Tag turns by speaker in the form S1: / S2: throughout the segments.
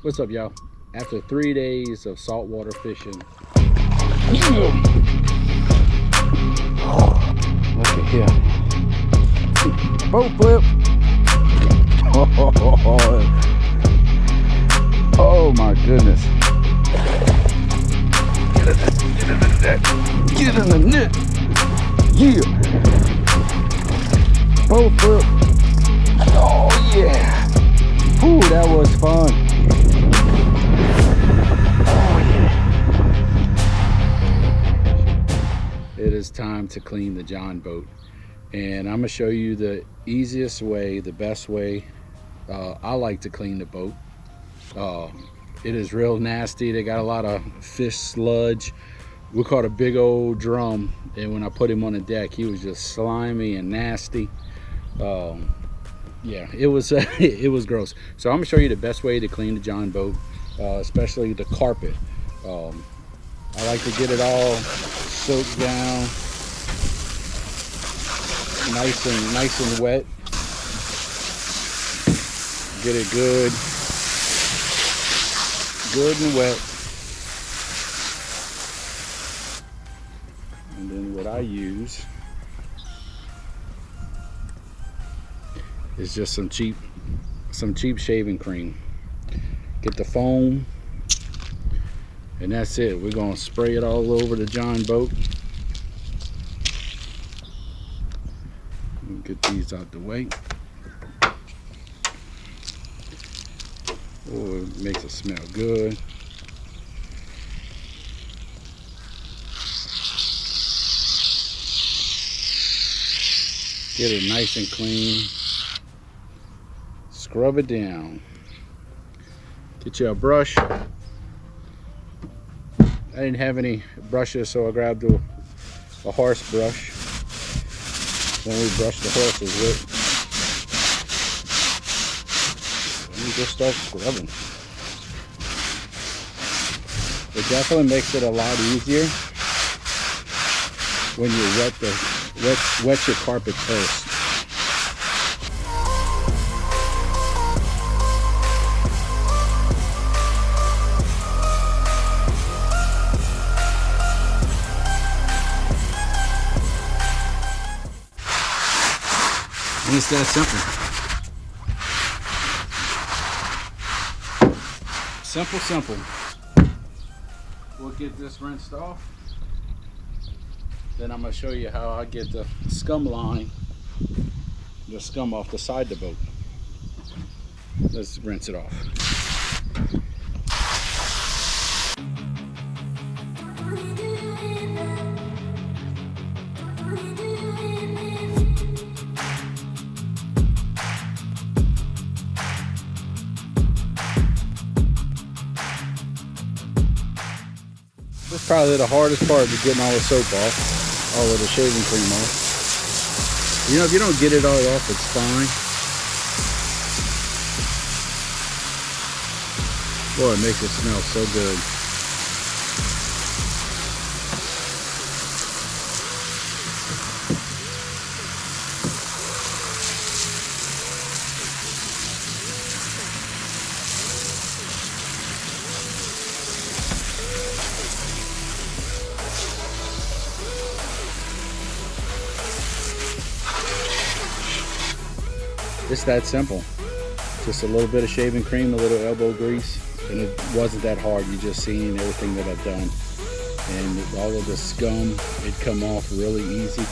S1: What's up, y'all? After 3 days of saltwater fishing, look at here, boat flip. Oh my goodness! Get in the net! Yeah! Boat flip! Oh yeah! Ooh, that was fun! It is time to clean the jonboat, and I'm gonna show you the easiest way, the best way I like to clean the boat. It is real nasty. They got a lot of fish sludge. We caught a big old drum, and when I put him on the deck, he was just slimy and nasty. Yeah, it was it was gross. So I'm gonna show you the best way to clean the jonboat, especially the carpet. I like to get it all soaked down, nice and wet. Get it good and wet. And then what I use is just some cheap shaving cream. Get the foam, and that's it. We're gonna spray it all over the jonboat. Get these out the way. Oh, it makes it smell good. Get it nice and clean. Scrub it down. Get you a brush. I didn't have any brushes, so I grabbed a horse brush. When we brush the horses with. And you just start scrubbing. It definitely makes it a lot easier when you wet your carpet first. And it's that simple. Simple. We'll get this rinsed off. Then I'm going to show you how I get the scum line, the scum off the side of the boat. Let's rinse it off. This is probably the hardest part of getting all the soap off, all of the shaving cream off. You know, if you don't get it all off, it's fine. Boy, it makes it smell so good. It's that simple. Just a little bit of shaving cream, a little elbow grease, and it wasn't that hard. You just seen everything that I've done, and all of the scum, it come off really easy,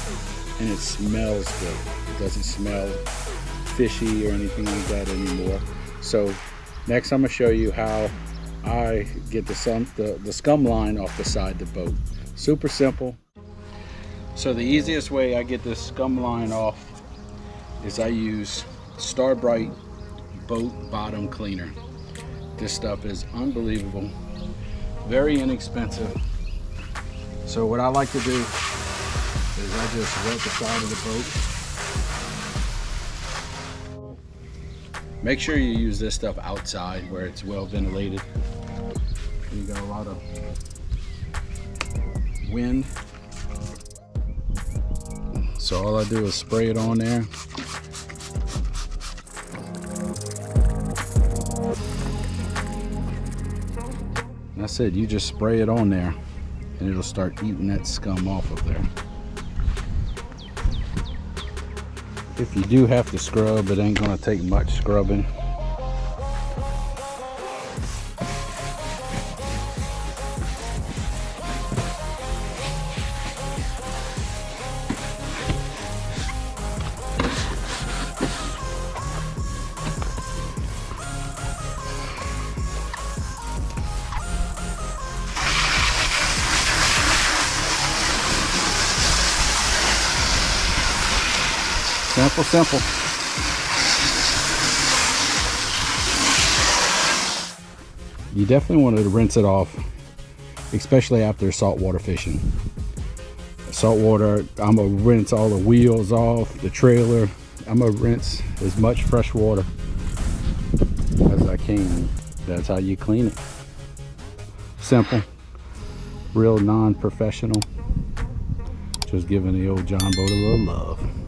S1: and it smells good. It doesn't smell fishy or anything like that anymore. So next I'm gonna show you how I get the scum line off the side of the boat. Super simple. So the easiest way I get this scum line off is I use Starbrite boat bottom cleaner. This stuff is unbelievable, very inexpensive. So what I like to do is I just wet the side of the boat. Make sure you use this stuff outside where it's well ventilated. You got a lot of wind. So all I do is spray it on there. I said, you just spray it on there and it'll start eating that scum off of there. If you do have to scrub, it ain't gonna take much scrubbing. Simple, simple. You definitely want to rinse it off, especially after saltwater fishing. Saltwater, I'm gonna rinse all the wheels off, the trailer. I'm gonna rinse as much fresh water as I can. That's how you clean it. Simple, real non-professional. Just giving the old John boat a little love.